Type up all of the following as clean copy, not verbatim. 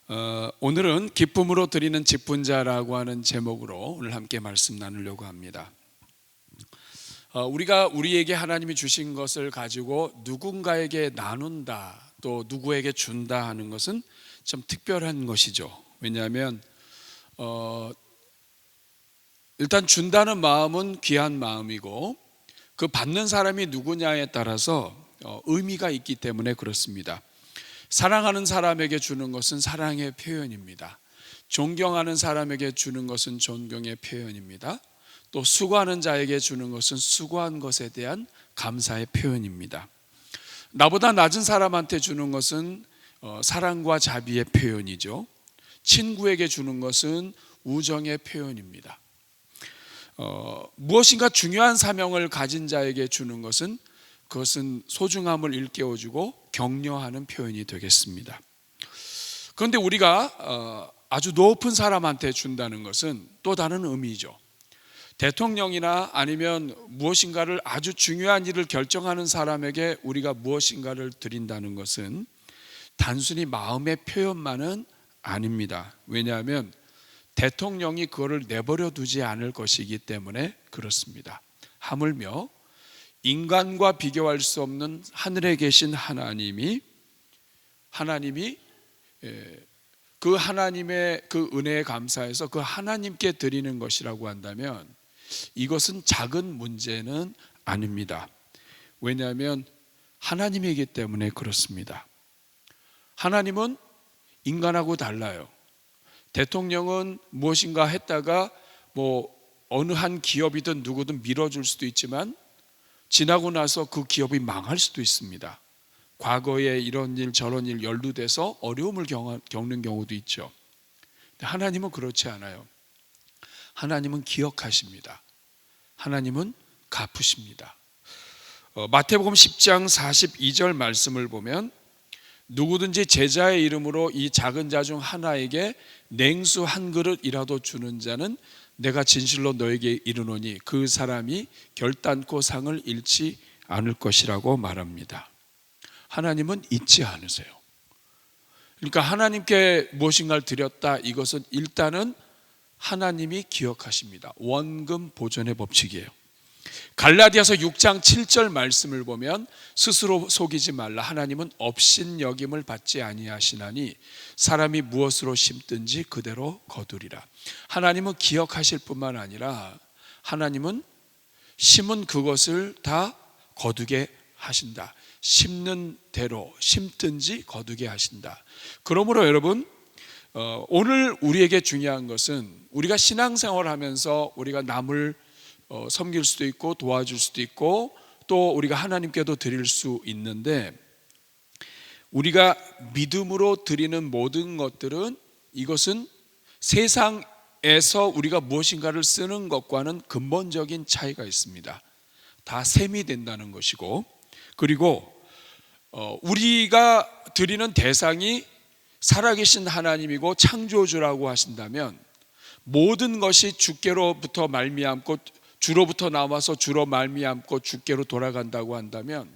오늘은 기쁨으로 드리는 직분자라고 하는 제목으로 오늘 함께 말씀 나누려고 합니다. 우리가 우리에게 하나님이 주신 것을 가지고 누군가에게 나눈다, 또 누구에게 준다 하는 것은 좀 특별한 것이죠. 왜냐하면 일단 준다는 마음은 귀한 마음이고, 그 받는 사람이 누구냐에 따라서 의미가 있기 때문에 그렇습니다. 사랑하는 사람에게 주는 것은 사랑의 표현입니다. 존경하는 사람에게 주는 것은 존경의 표현입니다. 또 수고하는 자에게 주는 것은 수고한 것에 대한 감사의 표현입니다. 나보다 낮은 사람한테 주는 것은 사랑과 자비의 표현이죠. 친구에게 주는 것은 우정의 표현입니다. 무엇인가 중요한 사명을 가진 자에게 주는 것은 그것은 소중함을 일깨워주고 격려하는 표현이 되겠습니다. 그런데 우리가 아주 높은 사람한테 준다는 것은 또 다른 의미죠. 대통령이나 아니면 무엇인가를 아주 중요한 일을 결정하는 사람에게 우리가 무엇인가를 드린다는 것은 단순히 마음의 표현만은 아닙니다. 왜냐하면 대통령이 그거를 내버려 두지 않을 것이기 때문에 그렇습니다. 하물며 인간과 비교할 수 없는 하늘에 계신 하나님이 그 하나님의 그 은혜에 감사해서 그 하나님께 드리는 것이라고 한다면 이것은 작은 문제는 아닙니다. 왜냐하면 하나님이기 때문에 그렇습니다. 하나님은 인간하고 달라요. 대통령은 무엇인가 했다가 어느 한 기업이든 누구든 밀어줄 수도 있지만 지나고 나서 그 기업이 망할 수도 있습니다. 과거에 이런 일 저런 일 연루돼서 어려움을 겪는 경우도 있죠. 하나님은 그렇지 않아요. 하나님은 기억하십니다. 하나님은 갚으십니다. 마태복음 10장 42절 말씀을 보면 누구든지 제자의 이름으로 이 작은 자 중 하나에게 냉수 한 그릇이라도 주는 자는 내가 진실로 너에게 이르노니 그 사람이 결단코 상을 잃지 않을 것이라고 말합니다. 하나님은 잊지 않으세요. 그러니까 하나님께 무엇인가를 드렸다, 이것은 일단은 하나님이 기억하십니다. 원금 보존의 법칙이에요. 갈라디아서 6장 7절 말씀을 보면 스스로 속이지 말라. 하나님은 업신여김을 받지 아니하시나니 사람이 무엇으로 심든지 그대로 거두리라. 하나님은 기억하실 뿐만 아니라 하나님은 심은 그것을 다 거두게 하신다. 심는 대로 심든지 거두게 하신다. 그러므로 여러분, 오늘 우리에게 중요한 것은 우리가 신앙생활을 하면서 우리가 남을 섬길 수도 있고 도와줄 수도 있고 또 우리가 하나님께도 드릴 수 있는데, 우리가 믿음으로 드리는 모든 것들은 이것은 세상에서 우리가 무엇인가를 쓰는 것과는 근본적인 차이가 있습니다. 다 셈이 된다는 것이고, 그리고 우리가 드리는 대상이 살아계신 하나님이고 창조주라고 하신다면 모든 것이 주께로부터 말미암고 주로부터 나와서 주로 말미암고 주께로 돌아간다고 한다면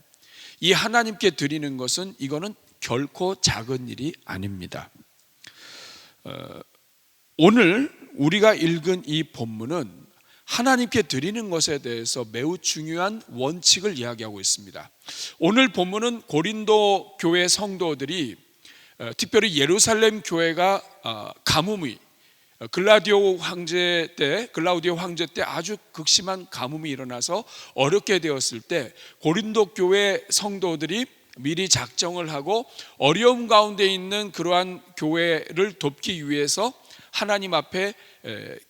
이 하나님께 드리는 것은 이거는 결코 작은 일이 아닙니다. 오늘 우리가 읽은 이 본문은 하나님께 드리는 것에 대해서 매우 중요한 원칙을 이야기하고 있습니다. 오늘 본문은 고린도 교회 성도들이, 특별히 예루살렘 교회가 가뭄이 글라우디오 황제 때 아주 극심한 가뭄이 일어나서 어렵게 되었을 때 고린도 교회 성도들이 미리 작정을 하고 어려움 가운데 있는 그러한 교회를 돕기 위해서 하나님 앞에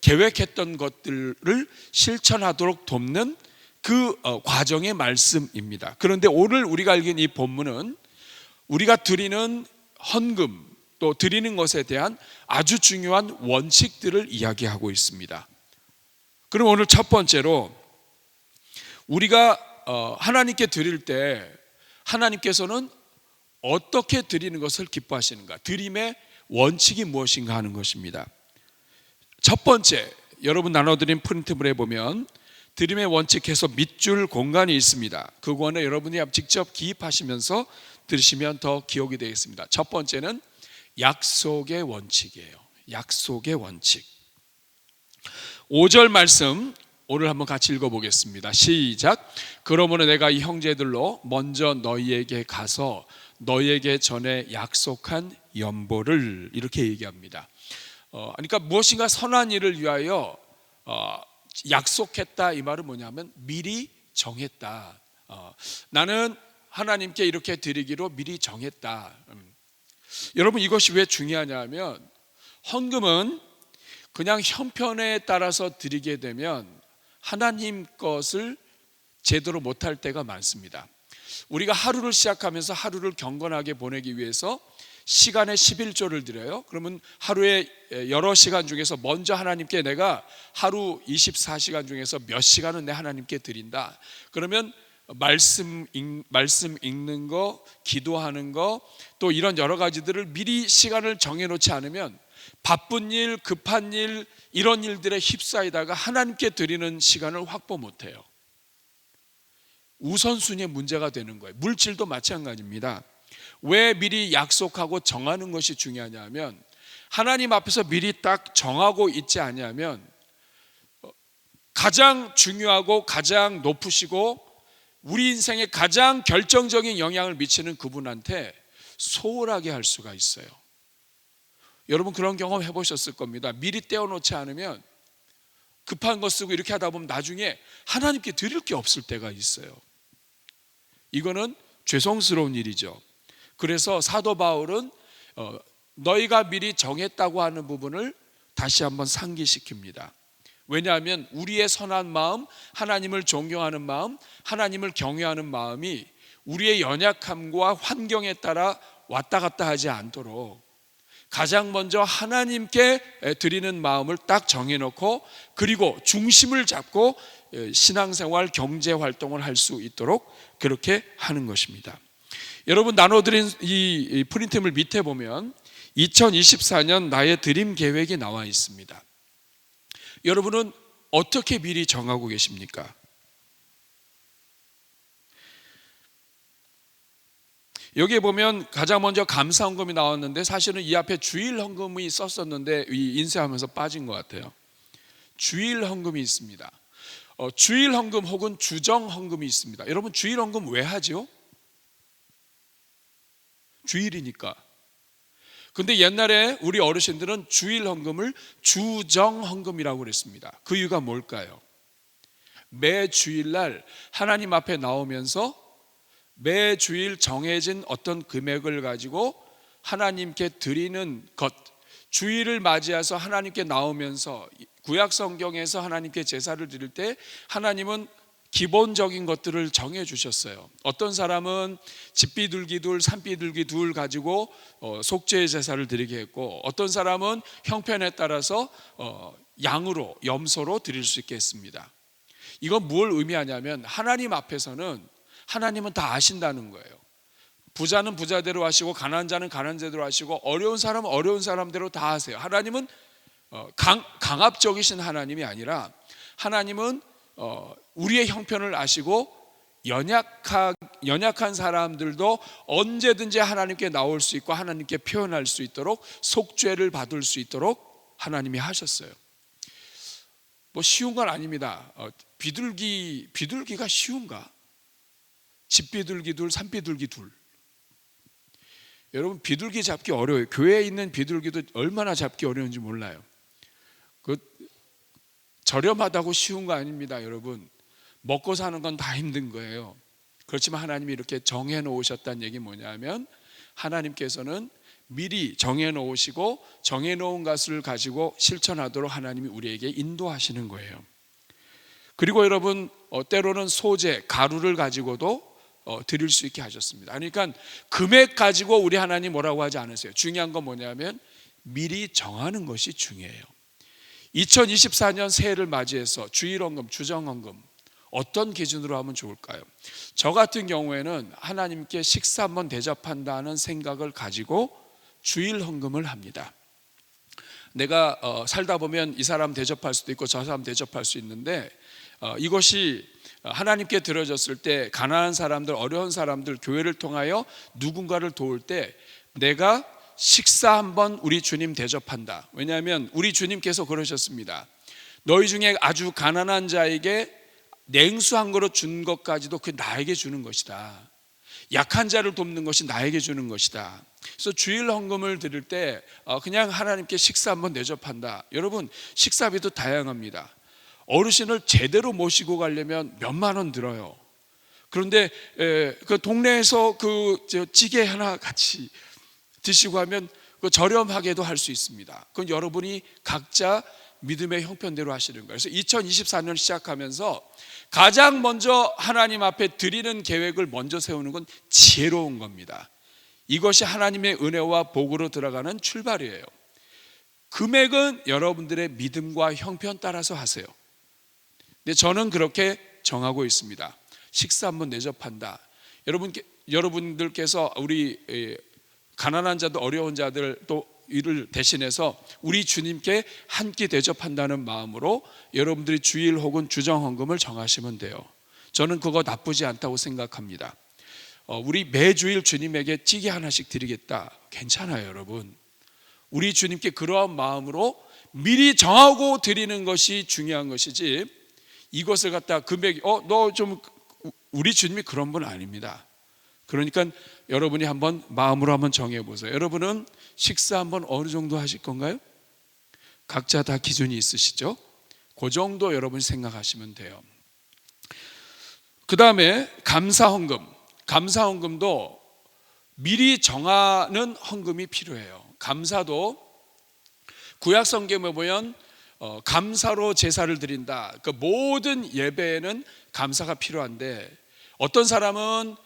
계획했던 것들을 실천하도록 돕는 그 과정의 말씀입니다. 그런데 오늘 우리가 읽은 이 본문은 우리가 드리는 헌금 또 드리는 것에 대한 아주 중요한 원칙들을 이야기하고 있습니다. 그럼 오늘 첫 번째로 우리가 하나님께 드릴 때 하나님께서는 어떻게 드리는 것을 기뻐하시는가, 드림의 원칙이 무엇인가 하는 것입니다. 첫 번째, 여러분 나눠드린 프린트물에 보면 드림의 원칙에서 밑줄 공간이 있습니다. 그거는 여러분이 직접 기입하시면서 들으시면 더 기억이 되겠습니다. 첫 번째는 약속의 원칙이에요. 약속의 원칙. 5절 말씀 오늘 한번 같이 읽어보겠습니다. 시작. 그러므로 내가 이 형제들로 먼저 너희에게 가서 너희에게 전에 약속한 연보를, 이렇게 얘기합니다. 그러니까 무엇인가 선한 일을 위하여 약속했다, 이 말은 뭐냐면 미리 정했다. 나는 하나님께 이렇게 드리기로 미리 정했다. 여러분, 이것이 왜 중요하냐면 헌금은 그냥 형편에 따라서 드리게 되면 하나님 것을 제대로 못할 때가 많습니다. 우리가 하루를 시작하면서 하루를 경건하게 보내기 위해서 시간에 11조를 드려요. 그러면 하루에 여러 시간 중에서 먼저 하나님께 내가 하루 24시간 중에서 몇 시간은 내 하나님께 드린다. 그러면 말씀 읽는 거, 기도하는 거, 또 이런 여러 가지들을 미리 시간을 정해놓지 않으면 바쁜 일, 급한 일, 이런 일들에 휩싸이다가 하나님께 드리는 시간을 확보 못해요. 우선순위의 문제가 되는 거예요. 물질도 마찬가지입니다. 왜 미리 약속하고 정하는 것이 중요하냐면 하나님 앞에서 미리 딱 정하고 있지 않냐면 가장 중요하고 가장 높으시고 우리 인생에 가장 결정적인 영향을 미치는 그분한테 소홀하게 할 수가 있어요. 여러분, 그런 경험 해보셨을 겁니다. 미리 떼어놓지 않으면 급한 거 쓰고 이렇게 하다 보면 나중에 하나님께 드릴 게 없을 때가 있어요. 이거는 죄송스러운 일이죠. 그래서 사도 바울은 너희가 미리 정했다고 하는 부분을 다시 한번 상기시킵니다. 왜냐하면 우리의 선한 마음, 하나님을 존경하는 마음, 하나님을 경외하는 마음이 우리의 연약함과 환경에 따라 왔다 갔다 하지 않도록 가장 먼저 하나님께 드리는 마음을 딱 정해놓고 그리고 중심을 잡고 신앙생활, 경제활동을 할 수 있도록 그렇게 하는 것입니다. 여러분, 나눠드린 이 프린트물 밑에 보면 2024년 나의 드림 계획이 나와 있습니다. 여러분은 어떻게 미리 정하고 계십니까? 여기에 보면 가장 먼저 감사헌금이 나왔는데 사실은 이 앞에 주일헌금이 썼었는데 인쇄하면서 빠진 것 같아요. 주일헌금이 있습니다. 주일헌금 혹은 주정헌금이 있습니다. 여러분, 주일헌금 왜 하죠? 주일이니까. 근데 옛날에 우리 어르신들은 주일헌금을 주정헌금이라고 그랬습니다. 그 이유가 뭘까요? 매 주일날 하나님 앞에 나오면서 매 주일 정해진 어떤 금액을 가지고 하나님께 드리는 것, 주일을 맞이해서 하나님께 나오면서 구약 성경에서 하나님께 제사를 드릴 때 하나님은 기본적인 것들을 정해 주셨어요. 어떤 사람은 집비둘기 둘, 산비둘기 둘 가지고 속죄의 제사를 드리게 했고, 어떤 사람은 형편에 따라서 양으로, 염소로 드릴 수 있게 했습니다. 이건 뭘 의미하냐면 하나님 앞에서는 하나님은 다 아신다는 거예요. 부자는 부자대로 하시고 가난한 자는 가난한 자대로 하시고 어려운 사람은 어려운 사람대로 다 하세요. 하나님은 강압적이신 하나님이 아니라 하나님은 우리의 형편을 아시고 연약한 사람들도 언제든지 하나님께 나올 수 있고 하나님께 표현할 수 있도록 속죄를 받을 수 있도록 하나님이 하셨어요. 뭐 쉬운 건 아닙니다. 비둘기가 쉬운가? 집비둘기 둘, 산비둘기 둘. 여러분, 비둘기 잡기 어려워요. 교회에 있는 비둘기도 얼마나 잡기 어려운지 몰라요. 저렴하다고 쉬운 거 아닙니다, 여러분. 먹고 사는 건 다 힘든 거예요. 그렇지만 하나님이 이렇게 정해 놓으셨다는 얘기 뭐냐면 하나님께서는 미리 정해 놓으시고 정해 놓은 것을 가지고 실천하도록 하나님이 우리에게 인도하시는 거예요. 그리고 여러분, 때로는 소재, 가루를 가지고도 드릴 수 있게 하셨습니다. 그러니까 금액 가지고 우리 하나님 뭐라고 하지 않으세요. 중요한 건 뭐냐면 미리 정하는 것이 중요해요. 2024년 새해를 맞이해서 주일헌금, 주정헌금 어떤 기준으로 하면 좋을까요? 저 같은 경우에는 하나님께 식사 한번 대접한다는 생각을 가지고 주일헌금을 합니다. 내가 살다 보면 이 사람 대접할 수도 있고 저 사람 대접할 수 있는데 이것이 하나님께 드려졌을 때 가난한 사람들, 어려운 사람들, 교회를 통하여 누군가를 도울 때 내가 식사 한번 우리 주님 대접한다. 왜냐하면 우리 주님께서 그러셨습니다. 너희 중에 아주 가난한 자에게 냉수 한 그릇 준 것까지도 그 나에게 주는 것이다. 약한 자를 돕는 것이 나에게 주는 것이다. 그래서 주일 헌금을 드릴 때 그냥 하나님께 식사 한번 대접한다. 여러분, 식사비도 다양합니다. 어르신을 제대로 모시고 가려면 몇만 원 들어요. 그런데 그 동네에서 그 찌개 하나 같이 드시고 하면 그 저렴하게도 할 수 있습니다. 그건 여러분이 각자 믿음의 형편대로 하시는 거예요. 그래서 2024년 시작하면서 가장 먼저 하나님 앞에 드리는 계획을 먼저 세우는 건 지혜로운 겁니다. 이것이 하나님의 은혜와 복으로 들어가는 출발이에요. 금액은 여러분들의 믿음과 형편 따라서 하세요. 근데 저는 그렇게 정하고 있습니다. 식사 한번 대접한다. 여러분들께서 우리 가난한 자들, 어려운 자들 또 이를 대신해서 우리 주님께 한 끼 대접한다는 마음으로 여러분들이 주일 혹은 주정 헌금을 정하시면 돼요. 저는 그거 나쁘지 않다고 생각합니다. 우리 매주일 주님에게 찌개 하나씩 드리겠다. 괜찮아요, 여러분. 우리 주님께 그러한 마음으로 미리 정하고 드리는 것이 중요한 것이지, 이것을 갖다 금액이 너 좀, 우리 주님이 그런 분 아닙니다. 그러니까 여러분이 한번 마음으로 한번 정해 보세요. 여러분은 식사 한번 어느 정도 하실 건가요? 각자 다 기준이 있으시죠? 그 정도 여러분이 생각하시면 돼요. 그 다음에 감사헌금. 감사헌금도 미리 정하는 헌금이 필요해요. 감사도 구약 성경에 보면 감사로 제사를 드린다. 그 모든 예배에는 감사가 필요한데, 어떤 사람은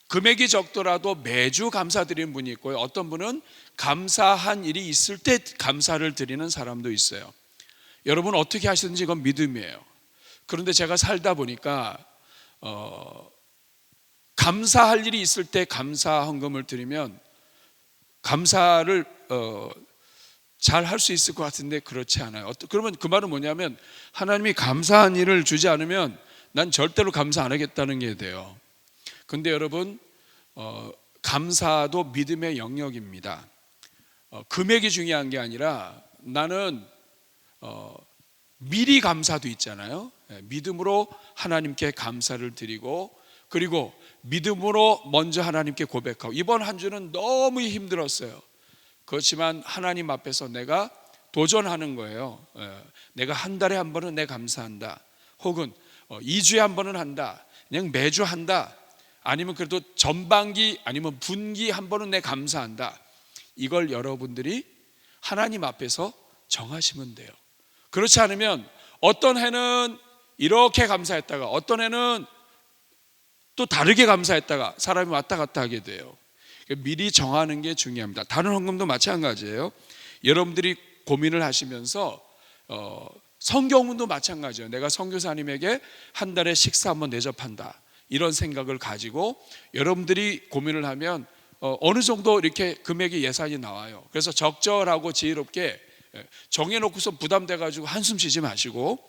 금액이 적더라도 매주 감사드리는 분이 있고요. 어떤 분은 감사한 일이 있을 때 감사를 드리는 사람도 있어요. 여러분 어떻게 하시든지 이건 믿음이에요. 그런데 제가 살다 보니까 감사할 일이 있을 때 감사 헌금을 드리면 감사를 잘 할 수 있을 것 같은데 그렇지 않아요. 그러면 그 말은 뭐냐면, 하나님이 감사한 일을 주지 않으면 난 절대로 감사 안 하겠다는 게 돼요. 근데 여러분, 감사도 믿음의 영역입니다. 금액이 중요한 게 아니라 나는 미리 감사도 있잖아요. 믿음으로 하나님께 감사를 드리고, 그리고 믿음으로 먼저 하나님께 고백하고, 이번 한 주는 너무 힘들었어요. 그렇지만 하나님 앞에서 내가 도전하는 거예요. 내가 한 달에 한 번은 내 감사한다. 혹은 2주에 한 번은 한다. 그냥 매주 한다. 아니면 그래도 전반기 아니면 분기 한 번은 내 감사한다. 이걸 여러분들이 하나님 앞에서 정하시면 돼요. 그렇지 않으면 어떤 해는 이렇게 감사했다가 어떤 해는 또 다르게 감사했다가 사람이 왔다 갔다 하게 돼요. 미리 정하는 게 중요합니다. 다른 헌금도 마찬가지예요. 여러분들이 고민을 하시면서 성경문도 마찬가지예요. 내가 선교사님에게 한 달에 식사 한번 대접한다, 이런 생각을 가지고 여러분들이 고민을 하면 어느 정도 이렇게 금액이 예산이 나와요. 그래서 적절하고 지혜롭게 정해놓고서 부담돼 가지고 한숨 쉬지 마시고,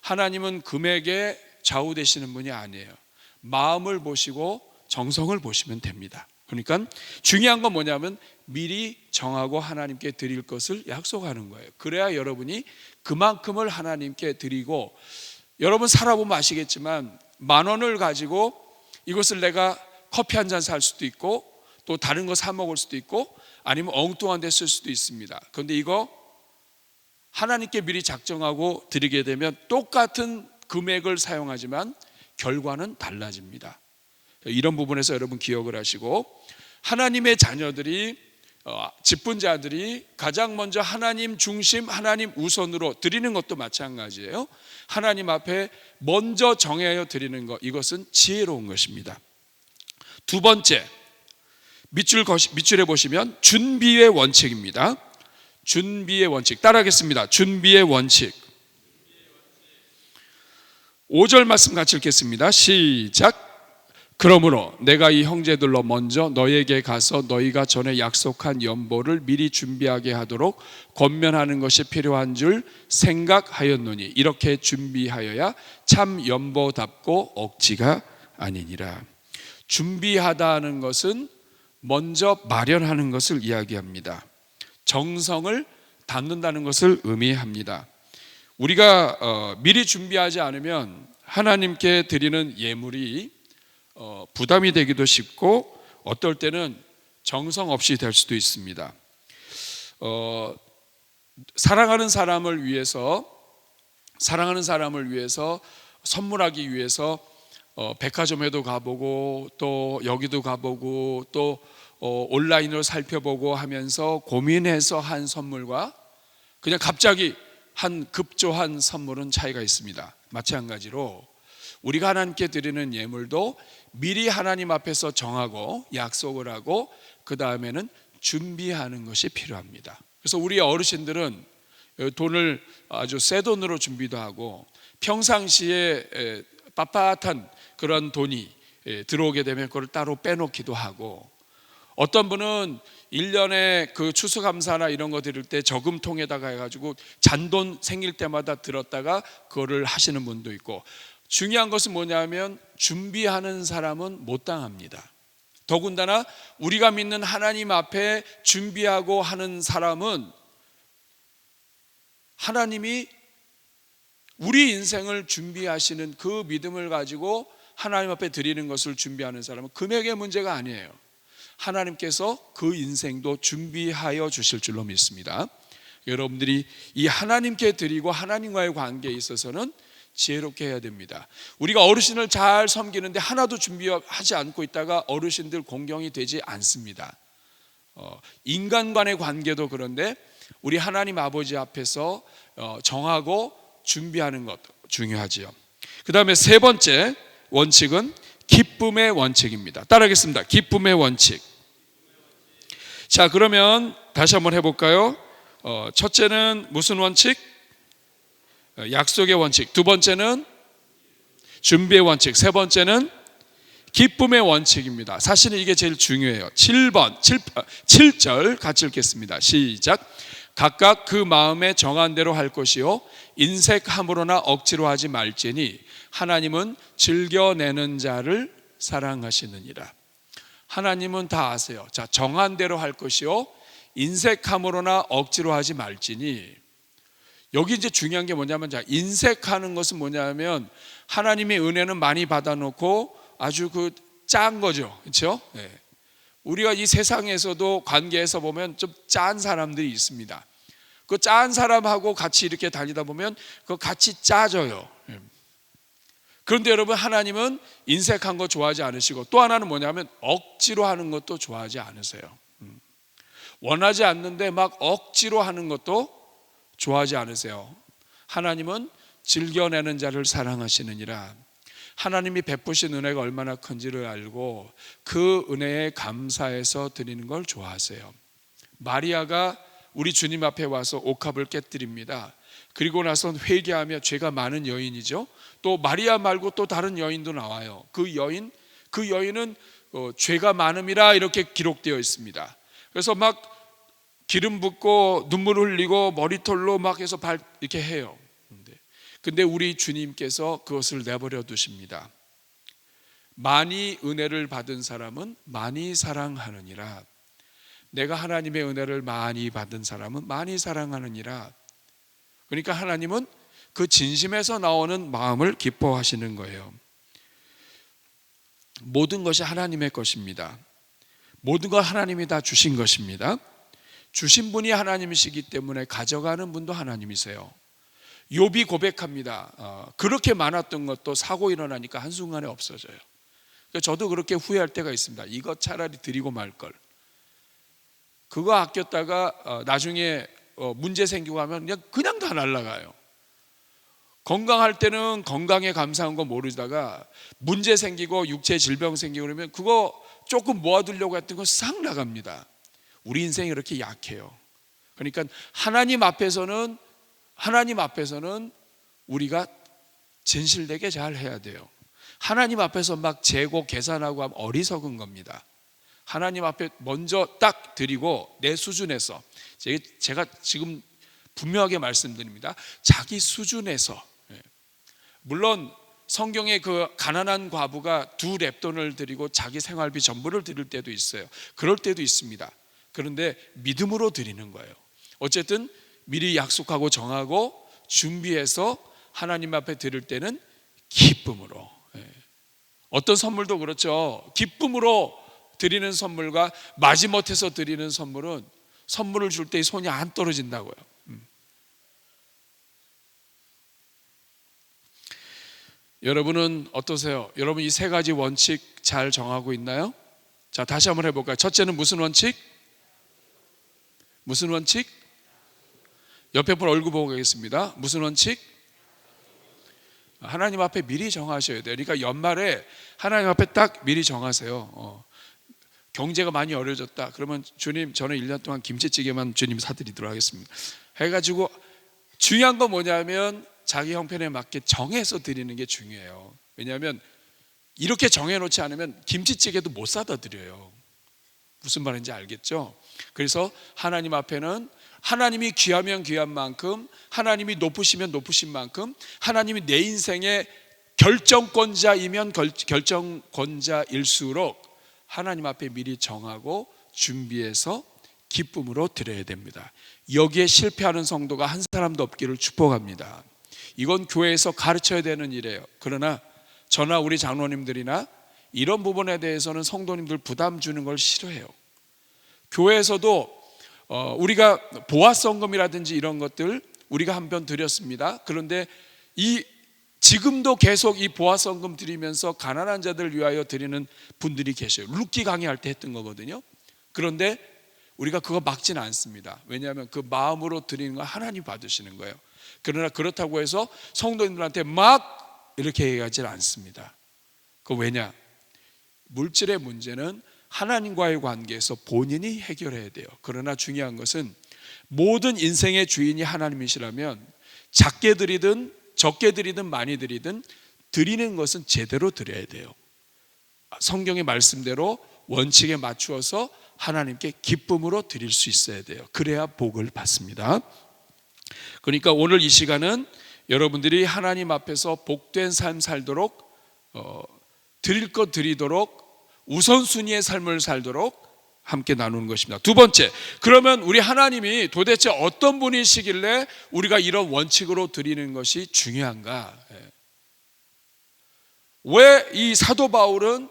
하나님은 금액에 좌우되시는 분이 아니에요. 마음을 보시고 정성을 보시면 됩니다. 그러니까 중요한 건 뭐냐면 미리 정하고 하나님께 드릴 것을 약속하는 거예요. 그래야 여러분이 그만큼을 하나님께 드리고, 여러분 살아보면 아시겠지만 10,000원을 가지고 이것을 내가 커피 한 잔 살 수도 있고 또 다른 거 사 먹을 수도 있고 아니면 엉뚱한 데 쓸 수도 있습니다. 그런데 이거 하나님께 미리 작정하고 드리게 되면 똑같은 금액을 사용하지만 결과는 달라집니다. 이런 부분에서 여러분 기억을 하시고, 하나님의 자녀들이 직분자들이 가장 먼저 하나님 중심, 하나님 우선으로 드리는 것도 마찬가지예요. 하나님 앞에 먼저 정하여 드리는 것, 이것은 지혜로운 것입니다. 두 번째, 밑줄에 보시면 준비의 원칙입니다. 준비의 원칙 따라하겠습니다. 준비의 원칙. 5절 말씀 같이 읽겠습니다. 시작. 그러므로 내가 이 형제들로 먼저 너에게 가서 너희가 전에 약속한 연보를 미리 준비하게 하도록 권면하는 것이 필요한 줄 생각하였노니 이렇게 준비하여야 참 연보답고 억지가 아니니라. 준비하다는 것은 먼저 마련하는 것을 이야기합니다. 정성을 담는다는 것을 의미합니다. 우리가 미리 준비하지 않으면 하나님께 드리는 예물이 부담이 되기도 쉽고 어떨 때는 정성 없이 될 수도 있습니다. 사랑하는 사람을 위해서 선물하기 위해서 백화점에도 가보고 또 여기도 가보고 또 온라인으로 살펴보고 하면서 고민해서 한 선물과 그냥 갑자기 한 급조한 선물은 차이가 있습니다. 마찬가지로 우리가 하나님께 드리는 예물도 미리 하나님 앞에서 정하고 약속을 하고 그 다음에는 준비하는 것이 필요합니다. 그래서 우리 어르신들은 돈을 아주 새 돈으로 준비도 하고 평상시에 빳빳한 그런 돈이 들어오게 되면 그걸 따로 빼놓기도 하고, 어떤 분은 1년에 그 추수감사나 이런 거 드릴 때 저금통에다가 해가지고 잔돈 생길 때마다 들었다가 그거를 하시는 분도 있고, 중요한 것은 뭐냐면 준비하는 사람은 못 당합니다. 더군다나 우리가 믿는 하나님 앞에 준비하고 하는 사람은 하나님이 우리 인생을 준비하시는 그 믿음을 가지고 하나님 앞에 드리는 것을 준비하는 사람은 금액의 문제가 아니에요. 하나님께서 그 인생도 준비하여 주실 줄로 믿습니다. 여러분들이 이 하나님께 드리고 하나님과의 관계에 있어서는 지혜롭게 해야 됩니다. 우리가 어르신을 잘 섬기는데 하나도 준비하지 않고 있다가 어르신들 공경이 되지 않습니다. 인간 간의 관계도 그런데 우리 하나님 아버지 앞에서 정하고 준비하는 것 중요하지요. 그 다음에 세 번째 원칙은 기쁨의 원칙입니다. 따라하겠습니다. 기쁨의 원칙. 자, 그러면 다시 한번 해볼까요? 첫째는 무슨 원칙? 약속의 원칙. 두 번째는 준비의 원칙. 세 번째는 기쁨의 원칙입니다. 사실은 이게 제일 중요해요. 7절 같이 읽겠습니다. 시작. 각각 그 마음에 정한 대로 할 것이요 인색함으로나 억지로 하지 말지니 하나님은 즐겨내는 자를 사랑하시느니라. 하나님은 다 아세요. 자, 정한 대로 할 것이요 인색함으로나 억지로 하지 말지니, 여기 이제 중요한 게 뭐냐면, 자, 인색하는 것은 뭐냐면 하나님의 은혜는 많이 받아놓고 아주 짠 거죠. 그렇죠? 네. 우리가 이 세상에서도 관계에서 보면 좀 짠 사람들이 있습니다. 그 짠 사람하고 같이 이렇게 다니다 보면 그 같이 짜져요. 그런데 여러분, 하나님은 인색한 거 좋아하지 않으시고 또 하나는 뭐냐면 억지로 하는 것도 좋아하지 않으세요. 원하지 않는데 막 억지로 하는 것도 좋아하지 않으세요. 하나님은 즐겨내는 자를 사랑하시느니라. 하나님이 베푸신 은혜가 얼마나 큰지를 알고 그 은혜에 감사해서 드리는 걸 좋아하세요. 마리아가 우리 주님 앞에 와서 옥합을 깨뜨립니다. 그리고 나서 회개하며 죄가 많은 여인이죠. 또 마리아 말고 또 다른 여인도 나와요. 그 여인은 죄가 많음이라 이렇게 기록되어 있습니다. 그래서 막 기름 붓고 눈물 흘리고 머리털로 막 해서 이렇게 해요. 근데 우리 주님께서 그것을 내버려 두십니다. 많이 은혜를 받은 사람은 많이 사랑하느니라. 내가 하나님의 은혜를 많이 받은 사람은 많이 사랑하느니라. 그러니까 하나님은 그 진심에서 나오는 마음을 기뻐하시는 거예요. 모든 것이 하나님의 것입니다. 모든 걸 하나님이 다 주신 것입니다. 주신 분이 하나님이시기 때문에 가져가는 분도 하나님이세요. 욥이 고백합니다. 그렇게 많았던 것도 사고 일어나니까 한순간에 없어져요. 저도 그렇게 후회할 때가 있습니다. 이거 차라리 드리고 말걸. 그거 아꼈다가 나중에 문제 생기고 하면 그냥 다 날아가요. 건강할 때는 건강에 감사한 거 모르다가 문제 생기고 육체 질병 생기고 그러면 그거 조금 모아두려고 했던 거 싹 나갑니다. 우리 인생이 그렇게 약해요. 그러니까 하나님 앞에서는 우리가 진실되게 잘 해야 돼요. 하나님 앞에서 막 재고 계산하고 하면 어리석은 겁니다. 하나님 앞에 먼저 딱 드리고 내 수준에서, 제가 지금 분명하게 말씀드립니다. 자기 수준에서, 물론 성경에 그 가난한 과부가 2렙돈을 드리고 자기 생활비 전부를 드릴 때도 있어요. 그럴 때도 있습니다. 그런데 믿음으로 드리는 거예요. 어쨌든 미리 약속하고 정하고 준비해서 하나님 앞에 드릴 때는 기쁨으로. 어떤 선물도 그렇죠. 기쁨으로 드리는 선물과 마지못해서 드리는 선물은 선물을 줄 때 손이 안 떨어진다고요. 여러분은 어떠세요? 여러분 이 3가지 원칙 잘 정하고 있나요? 자, 다시 한번 해볼까요? 첫째는 무슨 원칙? 무슨 원칙? 옆에 분 얼굴 보고 가겠습니다. 무슨 원칙? 하나님 앞에 미리 정하셔야 돼요. 그러니까 연말에 하나님 앞에 딱 미리 정하세요. 경제가 많이 어려졌다. 그러면 주님, 저는 1년 동안 김치찌개만 주님 사드리도록 하겠습니다. 해가지고 중요한 건 뭐냐면 자기 형편에 맞게 정해서 드리는 게 중요해요. 왜냐하면 이렇게 정해놓지 않으면 김치찌개도 못 사다 드려요. 무슨 말인지 알겠죠? 그래서 하나님 앞에는 하나님이 귀하면 귀한 만큼, 하나님이 높으시면 높으신 만큼, 하나님이 내 인생의 결정권자이면 결정권자일수록 하나님 앞에 미리 정하고 준비해서 기쁨으로 드려야 됩니다. 여기에 실패하는 성도가 한 사람도 없기를 축복합니다. 이건 교회에서 가르쳐야 되는 일이에요. 그러나 저나 우리 장로님들이나 이런 부분에 대해서는 성도님들 부담 주는 걸 싫어해요. 교회에서도 우리가 보화성금이라든지 이런 것들 우리가 한 편 드렸습니다. 그런데 지금도 계속 이 보화성금 드리면서 가난한 자들 위하여 드리는 분들이 계셔요. 룻기 강의할 때 했던 거거든요. 그런데 우리가 그거 막지는 않습니다. 왜냐하면 그 마음으로 드리는 거 하나님 받으시는 거예요. 그러나 그렇다고 해서 성도님들한테 막 이렇게 얘기하지는 않습니다. 그 왜냐? 물질의 문제는 하나님과의 관계에서 본인이 해결해야 돼요. 그러나 중요한 것은 모든 인생의 주인이 하나님이시라면 작게 드리든 적게 드리든 많이 드리든 드리는 것은 제대로 드려야 돼요. 성경의 말씀대로 원칙에 맞추어서 하나님께 기쁨으로 드릴 수 있어야 돼요. 그래야 복을 받습니다. 그러니까 오늘 이 시간은 여러분들이 하나님 앞에서 복된 삶 살도록 드릴 것 드리도록 우선순위의 삶을 살도록 함께 나누는 것입니다. 두 번째, 그러면 우리 하나님이 도대체 어떤 분이시길래 우리가 이런 원칙으로 드리는 것이 중요한가? 왜 이 사도 바울은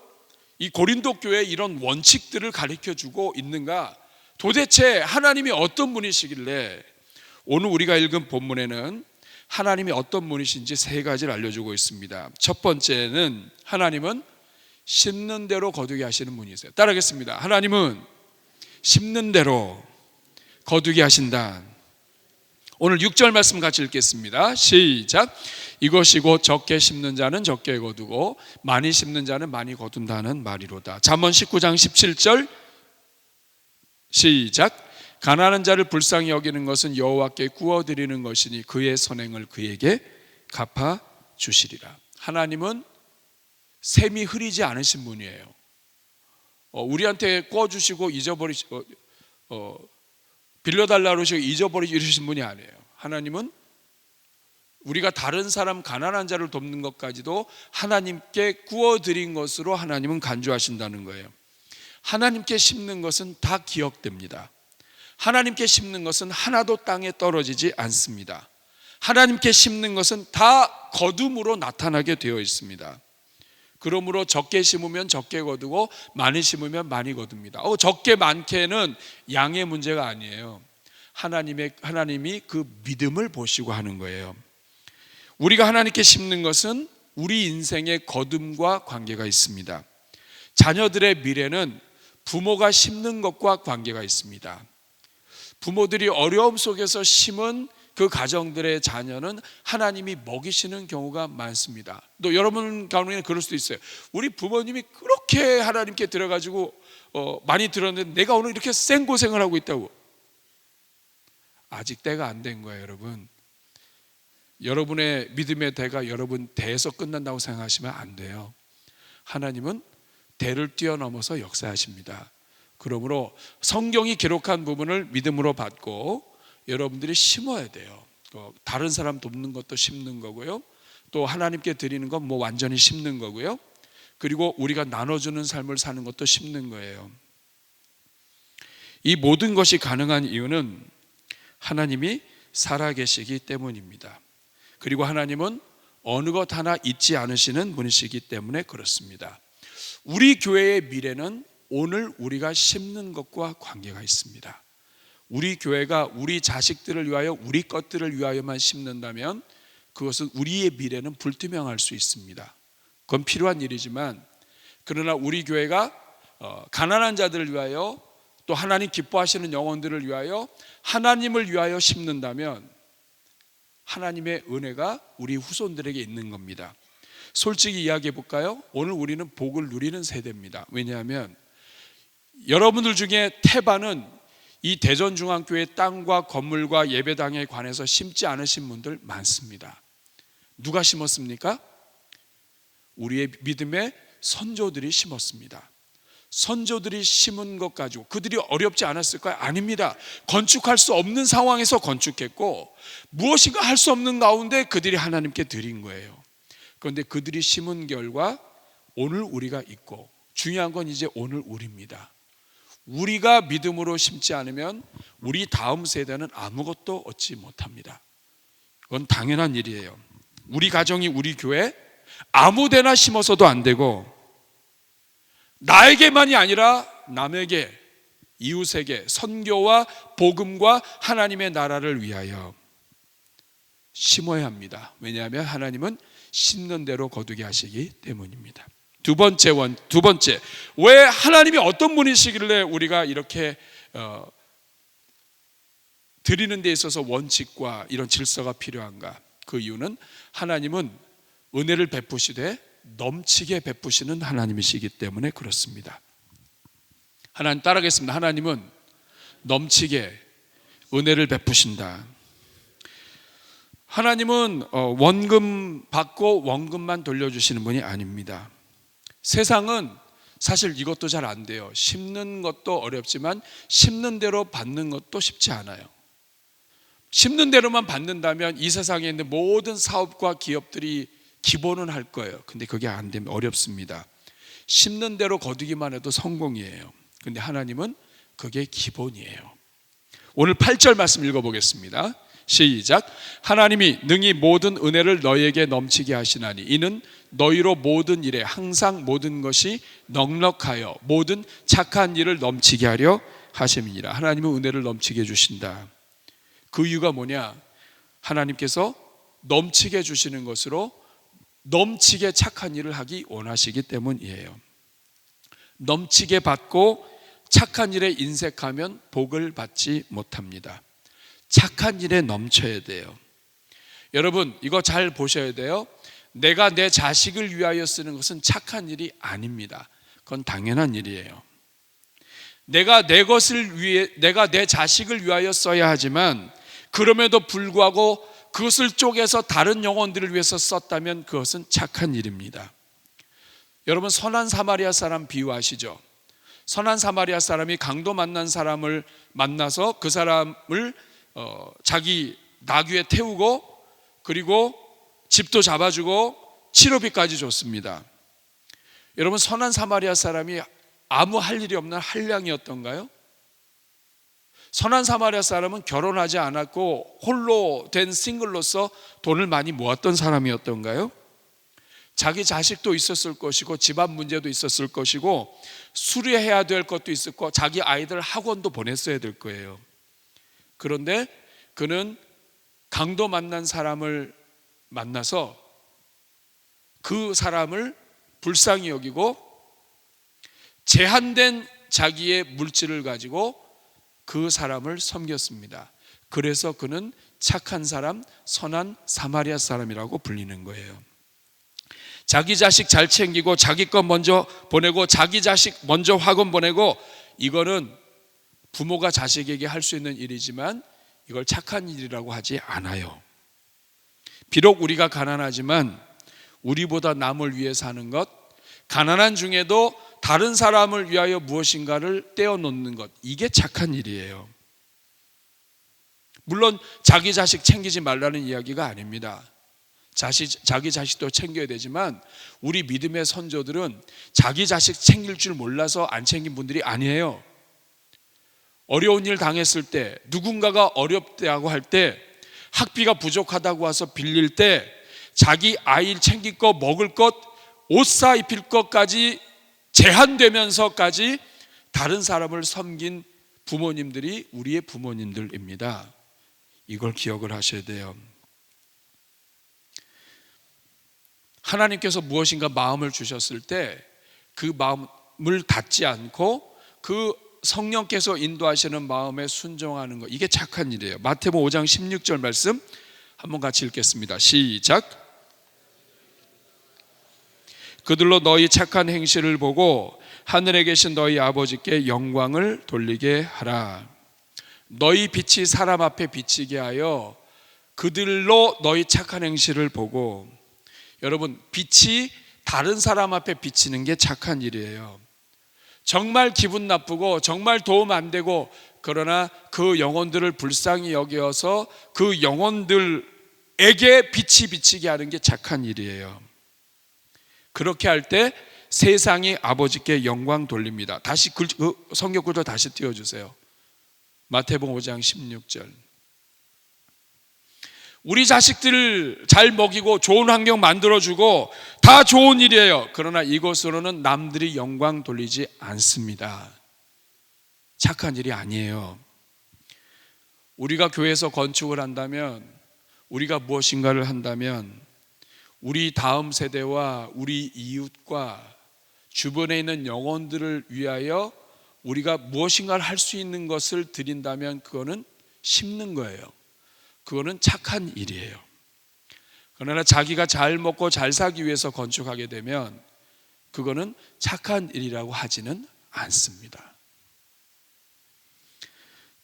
이 고린도 교회에 이런 원칙들을 가르쳐주고 있는가? 도대체 하나님이 어떤 분이시길래? 오늘 우리가 읽은 본문에는 하나님이 어떤 분이신지 3가지를 알려주고 있습니다. 첫 번째는 하나님은 심는 대로 거두게 하시는 분이세요. 따라하겠습니다. 하나님은 심는 대로 거두게 하신다. 오늘 6절 말씀 같이 읽겠습니다. 시작. 이것이 곧 적게 심는 자는 적게 거두고 많이 심는 자는 많이 거둔다는 말이로다. 잠언 19장 17절 시작. 가난한 자를 불쌍히 여기는 것은 여호와께 구워드리는 것이니 그의 선행을 그에게 갚아주시리라. 하나님은 샘이 흐리지 않으신 분이에요. 우리한테 구워주시고 빌려달라고 하시고 잊어버리신 분이 아니에요. 하나님은 우리가 다른 사람 가난한 자를 돕는 것까지도 하나님께 구워드린 것으로 하나님은 간주하신다는 거예요. 하나님께 심는 것은 다 기억됩니다. 하나님께 심는 것은 하나도 땅에 떨어지지 않습니다. 하나님께 심는 것은 다 거둠으로 나타나게 되어 있습니다. 그러므로 적게 심으면 적게 거두고 많이 심으면 많이 거둡니다. 적게 많게는 양의 문제가 아니에요. 하나님이 그 믿음을 보시고 하는 거예요. 우리가 하나님께 심는 것은 우리 인생의 거둠과 관계가 있습니다. 자녀들의 미래는 부모가 심는 것과 관계가 있습니다. 부모들이 어려움 속에서 심은 그 가정들의 자녀는 하나님이 먹이시는 경우가 많습니다. 또 여러분 가운데는 그럴 수도 있어요. 우리 부모님이 그렇게 하나님께 들어가지고 많이 들었는데 내가 오늘 이렇게 생고생을 하고 있다고. 아직 때가 안 된 거예요, 여러분. 여러분의 믿음의 대가 여러분 대에서 끝난다고 생각하시면 안 돼요. 하나님은 대를 뛰어넘어서 역사하십니다. 그러므로 성경이 기록한 부분을 믿음으로 받고 여러분들이 심어야 돼요. 다른 사람 돕는 것도 심는 거고요. 또 하나님께 드리는 건 뭐 완전히 심는 거고요. 그리고 우리가 나눠주는 삶을 사는 것도 심는 거예요. 이 모든 것이 가능한 이유는 하나님이 살아계시기 때문입니다. 그리고 하나님은 어느 것 하나 잊지 않으시는 분이시기 때문에 그렇습니다. 우리 교회의 미래는 오늘 우리가 심는 것과 관계가 있습니다. 우리 교회가 우리 자식들을 위하여 우리 것들을 위하여만 심는다면 그것은 우리의 미래는 불투명할 수 있습니다. 그건 필요한 일이지만, 그러나 우리 교회가 가난한 자들을 위하여 또 하나님 기뻐하시는 영혼들을 위하여 하나님을 위하여 심는다면 하나님의 은혜가 우리 후손들에게 있는 겁니다. 솔직히 이야기해 볼까요? 오늘 우리는 복을 누리는 세대입니다. 왜냐하면 여러분들 중에 태반은 이 대전중앙교회 땅과 건물과 예배당에 관해서 심지 않으신 분들 많습니다. 누가 심었습니까? 우리의 믿음의 선조들이 심었습니다. 선조들이 심은 것 가지고 그들이 어렵지 않았을까요? 아닙니다. 건축할 수 없는 상황에서 건축했고 무엇인가 할 수 없는 가운데 그들이 하나님께 드린 거예요. 그런데 그들이 심은 결과 오늘 우리가 있고, 중요한 건 이제 오늘 우리입니다. 우리가 믿음으로 심지 않으면 우리 다음 세대는 아무것도 얻지 못합니다. 그건 당연한 일이에요. 우리 가정이 우리 교회 아무데나 심어서도 안 되고, 나에게만이 아니라 남에게, 이웃에게 선교와 복음과 하나님의 나라를 위하여 심어야 합니다. 왜냐하면 하나님은 심는 대로 거두게 하시기 때문입니다. 두 번째, 왜 하나님이 어떤 분이시길래 우리가 이렇게 드리는 데 있어서 원칙과 이런 질서가 필요한가? 그 이유는 하나님은 은혜를 베푸시되 넘치게 베푸시는 하나님이시기 때문에 그렇습니다. 하나님 따라하겠습니다. 하나님은 넘치게 은혜를 베푸신다. 하나님은 원금 받고 원금만 돌려주시는 분이 아닙니다. 세상은 사실 이것도 잘 안 돼요. 심는 것도 어렵지만 심는 대로 받는 것도 쉽지 않아요. 심는 대로만 받는다면 이 세상에 있는 모든 사업과 기업들이 기본은 할 거예요. 근데 그게 안 되면 어렵습니다. 심는 대로 거두기만 해도 성공이에요. 근데 하나님은 그게 기본이에요. 오늘 8절 말씀 읽어보겠습니다. 시작. 하나님이 능히 모든 은혜를 너희에게 넘치게 하시나니 이는 너희로 모든 일에 항상 모든 것이 넉넉하여 모든 착한 일을 넘치게 하려 하심이니라. 하나님은 은혜를 넘치게 해주신다. 그 이유가 뭐냐? 하나님께서 넘치게 해주시는 것으로 넘치게 착한 일을 하기 원하시기 때문이에요. 넘치게 받고 착한 일에 인색하면 복을 받지 못합니다. 착한 일에 넘쳐야 돼요. 여러분, 이거 잘 보셔야 돼요. 내가 내 자식을 위하여 쓰는 것은 착한 일이 아닙니다. 그건 당연한 일이에요. 내가 내 자식을 위하여 써야 하지만 그럼에도 불구하고 그것을 쪼개서 다른 영혼들을 위해서 썼다면 그것은 착한 일입니다. 여러분, 선한 사마리아 사람 비유하시죠? 선한 사마리아 사람이 강도 만난 사람을 만나서 그 사람을 자기 나귀에 태우고 그리고 집도 잡아주고 치료비까지 줬습니다. 여러분, 선한 사마리아 사람이 아무 할 일이 없는 한량이었던가요? 선한 사마리아 사람은 결혼하지 않았고 홀로 된 싱글로서 돈을 많이 모았던 사람이었던가요? 자기 자식도 있었을 것이고 집안 문제도 있었을 것이고 수리해야 될 것도 있었고 자기 아이들 학원도 보냈어야 될 거예요. 그런데 그는 강도 만난 사람을 만나서 그 사람을 불쌍히 여기고 제한된 자기의 물질을 가지고 그 사람을 섬겼습니다. 그래서 그는 착한 사람, 선한 사마리아 사람이라고 불리는 거예요. 자기 자식 잘 챙기고 자기 것 먼저 보내고 자기 자식 먼저 학원 보내고, 이거는 부모가 자식에게 할 수 있는 일이지만 이걸 착한 일이라고 하지 않아요. 비록 우리가 가난하지만 우리보다 남을 위해 사는 것, 가난한 중에도 다른 사람을 위하여 무엇인가를 떼어놓는 것, 이게 착한 일이에요. 물론 자기 자식 챙기지 말라는 이야기가 아닙니다. 자기 자식도 챙겨야 되지만 우리 믿음의 선조들은 자기 자식 챙길 줄 몰라서 안 챙긴 분들이 아니에요. 어려운 일 당했을 때, 누군가가 어렵다고 할 때, 학비가 부족하다고 와서 빌릴 때 자기 아이 챙길 것, 먹을 것, 옷 사 입힐 것까지 제한되면서까지 다른 사람을 섬긴 부모님들이 우리의 부모님들입니다. 이걸 기억을 하셔야 돼요. 하나님께서 무엇인가 마음을 주셨을 때 그 마음을 닫지 않고 그 성령께서 인도하시는 마음에 순종하는 것, 이게 착한 일이에요. 마태복음 5장 16절 말씀 한번 같이 읽겠습니다. 시작. 그들로 너희 착한 행실을 보고 하늘에 계신 너희 아버지께 영광을 돌리게 하라. 너희 빛이 사람 앞에 비치게 하여 그들로 너희 착한 행실을 보고. 여러분, 빛이 다른 사람 앞에 비치는 게 착한 일이에요. 정말 기분 나쁘고 정말 도움 안 되고, 그러나 그 영혼들을 불쌍히 여겨서 그 영혼들에게 빛이 비치게 하는 게 착한 일이에요. 그렇게 할 때 세상이 아버지께 영광 돌립니다. 다시 그 성경 구절 다시 띄워주세요. 마태복음 5장 16절. 우리 자식들을 잘 먹이고 좋은 환경 만들어주고 다 좋은 일이에요. 그러나 이것으로는 남들이 영광 돌리지 않습니다. 착한 일이 아니에요. 우리가 교회에서 건축을 한다면, 우리가 무엇인가를 한다면 우리 다음 세대와 우리 이웃과 주변에 있는 영혼들을 위하여 우리가 무엇인가를 할 수 있는 것을 드린다면 그거는 심는 거예요. 그거는 착한 일이에요. 그러나 자기가 잘 먹고 잘 살기 위해서 건축하게 되면 그거는 착한 일이라고 하지는 않습니다.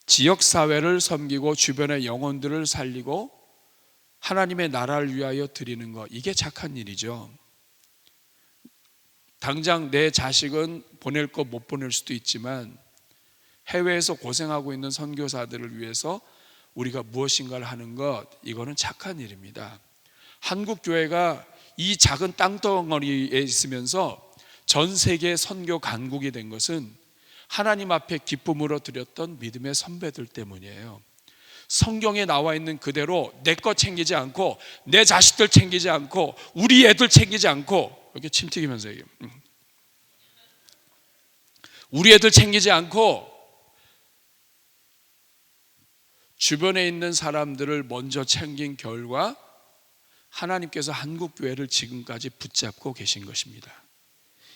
지역사회를 섬기고 주변의 영혼들을 살리고 하나님의 나라를 위하여 드리는 것, 이게 착한 일이죠. 당장 내 자식은 보낼 거 못 보낼 수도 있지만 해외에서 고생하고 있는 선교사들을 위해서 우리가 무엇인가를 하는 것, 이거는 착한 일입니다. 한국 교회가 이 작은 땅덩어리에 있으면서 전 세계 선교 강국이 된 것은 하나님 앞에 기쁨으로 드렸던 믿음의 선배들 때문이에요. 성경에 나와 있는 그대로 내 것 챙기지 않고, 내 자식들 챙기지 않고, 우리 애들 챙기지 않고, 이렇게 침 튀기면서 얘기해요. 우리 애들 챙기지 않고 주변에 있는 사람들을 먼저 챙긴 결과 하나님께서 한국 교회를 지금까지 붙잡고 계신 것입니다.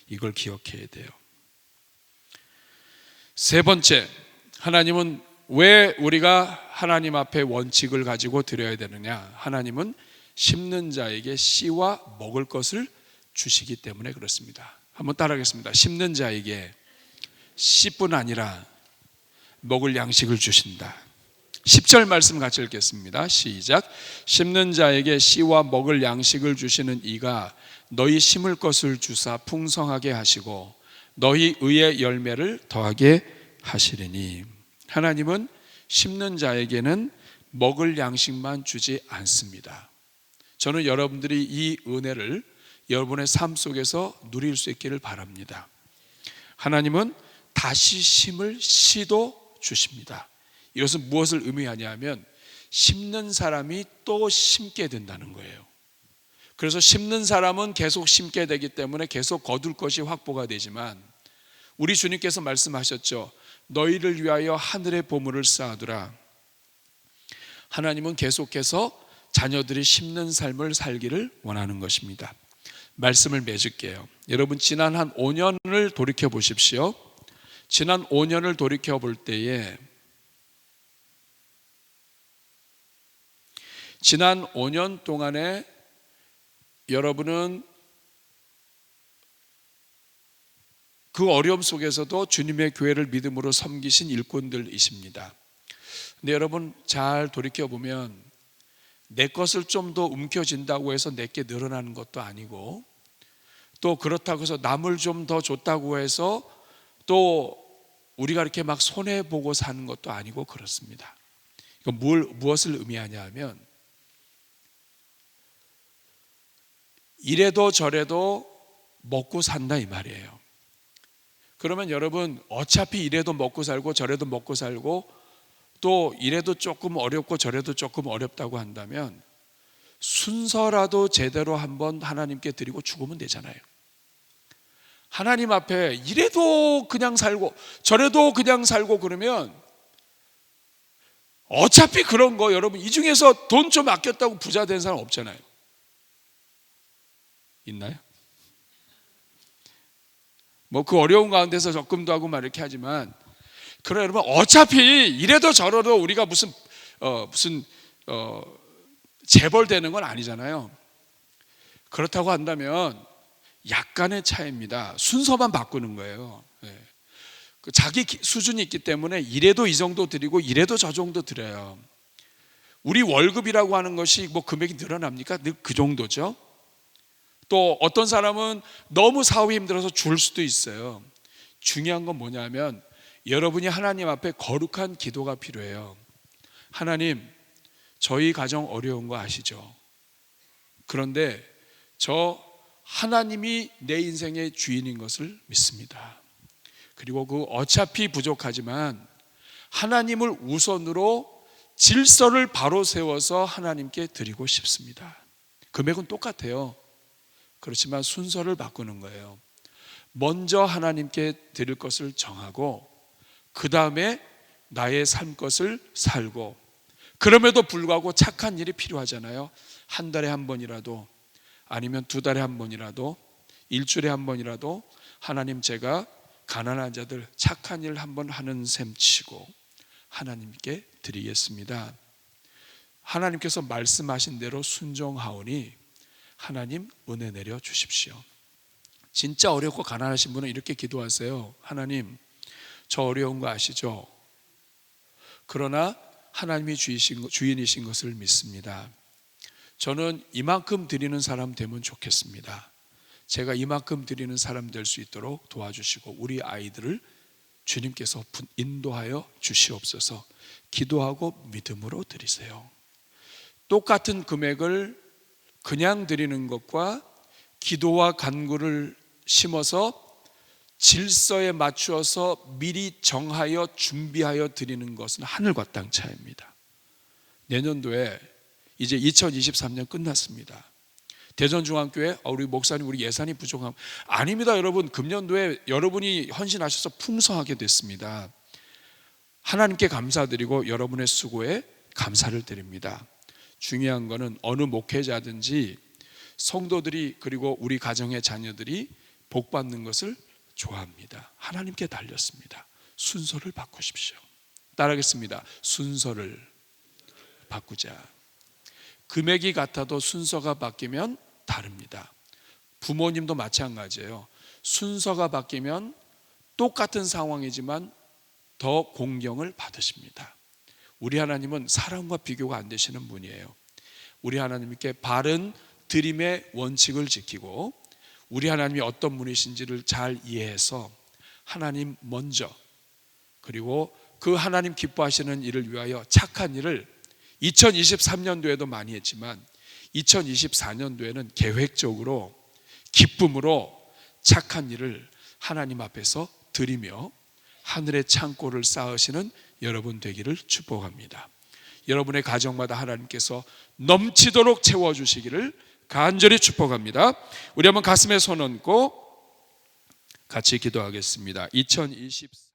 이걸 기억해야 돼요. 세 번째, 하나님은 왜 우리가 하나님 앞에 원칙을 가지고 드려야 되느냐? 하나님은 심는 자에게 씨와 먹을 것을 주시기 때문에 그렇습니다. 한번 따라하겠습니다. 심는 자에게 씨뿐 아니라 먹을 양식을 주신다. 10절 말씀 같이 읽겠습니다. 시작. 심는 자에게 씨와 먹을 양식을 주시는 이가 너희 심을 것을 주사 풍성하게 하시고 너희 의의 열매를 더하게 하시리니. 하나님은 심는 자에게는 먹을 양식만 주지 않습니다. 저는 여러분들이 이 은혜를 여러분의 삶 속에서 누릴 수 있기를 바랍니다. 하나님은 다시 심을 씨도 주십니다. 이것은 무엇을 의미하냐면 심는 사람이 또 심게 된다는 거예요. 그래서 심는 사람은 계속 심게 되기 때문에 계속 거둘 것이 확보가 되지만, 우리 주님께서 말씀하셨죠. 너희를 위하여 하늘의 보물을 쌓아두라. 하나님은 계속해서 자녀들이 심는 삶을 살기를 원하는 것입니다. 말씀을 맺을게요. 여러분, 지난 한 5년을 돌이켜 보십시오. 지난 5년을 돌이켜 볼 때에 지난 5년 동안에 여러분은 그 어려움 속에서도 주님의 교회를 믿음으로 섬기신 일꾼들이십니다. 근데 여러분, 잘 돌이켜보면 내 것을 좀 더 움켜쥔다고 해서 내게 늘어나는 것도 아니고, 또 그렇다고 해서 남을 좀 더 줬다고 해서 또 우리가 이렇게 막 손해보고 사는 것도 아니고 그렇습니다. 이건 무엇을 의미하냐 하면, 이래도 저래도 먹고 산다 이 말이에요. 그러면 여러분, 어차피 이래도 먹고 살고 저래도 먹고 살고 또 이래도 조금 어렵고 저래도 조금 어렵다고 한다면 순서라도 제대로 한번 하나님께 드리고 죽으면 되잖아요. 하나님 앞에 이래도 그냥 살고 저래도 그냥 살고 그러면 어차피 그런 거, 여러분, 이 중에서 돈 좀 아꼈다고 부자 된 사람 없잖아요. 있나요? 뭐 그 어려운 가운데서 적금도 하고 막 이렇게 하지만, 그래 여러분, 어차피 이래도 저래도 우리가 무슨 재벌되는 건 아니잖아요. 그렇다고 한다면 약간의 차이입니다. 순서만 바꾸는 거예요. 자기 수준이 있기 때문에 이래도 이 정도 드리고 이래도 저 정도 드려요. 우리 월급이라고 하는 것이 뭐 금액이 늘어납니까? 늘 그 정도죠. 또 어떤 사람은 너무 사업이 힘들어서 줄 수도 있어요. 중요한 건 뭐냐면 여러분이 하나님 앞에 거룩한 기도가 필요해요. 하나님, 저희 가정 어려운 거 아시죠? 그런데 저 하나님이 내 인생의 주인인 것을 믿습니다. 그리고 그 어차피 부족하지만 하나님을 우선으로 질서를 바로 세워서 하나님께 드리고 싶습니다. 금액은 똑같아요. 그렇지만 순서를 바꾸는 거예요. 먼저 하나님께 드릴 것을 정하고 그 다음에 나의 삶 것을 살고, 그럼에도 불구하고 착한 일이 필요하잖아요. 한 달에 한 번이라도, 아니면 두 달에 한 번이라도, 일주일에 한 번이라도 하나님, 제가 가난한 자들 착한 일 한번 하는 셈 치고 하나님께 드리겠습니다. 하나님께서 말씀하신 대로 순종하오니 하나님 은혜 내려 주십시오. 진짜 어렵고 가난하신 분은 이렇게 기도하세요. 하나님, 저 어려운 거 아시죠? 그러나 하나님이 주인이신 것을 믿습니다. 저는 이만큼 드리는 사람 되면 좋겠습니다. 제가 이만큼 드리는 사람 될 수 있도록 도와주시고 우리 아이들을 주님께서 인도하여 주시옵소서. 기도하고 믿음으로 드리세요. 똑같은 금액을 그냥 드리는 것과 기도와 간구를 심어서 질서에 맞추어서 미리 정하여 준비하여 드리는 것은 하늘과 땅 차이입니다. 내년도에 이제 2023년 끝났습니다. 대전중앙교회 우리 목사님, 우리 예산이 부족함 아닙니다. 여러분, 금년도에 여러분이 헌신하셔서 풍성하게 됐습니다. 하나님께 감사드리고 여러분의 수고에 감사를 드립니다. 중요한 것은 어느 목회자든지 성도들이, 그리고 우리 가정의 자녀들이 복 받는 것을 좋아합니다. 하나님께 달렸습니다. 순서를 바꾸십시오. 따라하겠습니다. 순서를 바꾸자. 금액이 같아도 순서가 바뀌면 다릅니다. 부모님도 마찬가지예요. 순서가 바뀌면 똑같은 상황이지만 더 공경을 받으십니다. 우리 하나님은 사람과 비교가 안 되시는 분이에요. 우리 하나님께 바른 드림의 원칙을 지키고 우리 하나님이 어떤 분이신지를 잘 이해해서 하나님 먼저, 그리고 그 하나님 기뻐하시는 일을 위하여 착한 일을 2023년도에도 많이 했지만 2024년도에는 계획적으로 기쁨으로 착한 일을 하나님 앞에서 드리며 하늘의 창고를 쌓으시는 여러분 되기를 축복합니다. 여러분의 가정마다 하나님께서 넘치도록 채워주시기를 간절히 축복합니다. 우리 한번 가슴에 손 얹고 같이 기도하겠습니다. 2024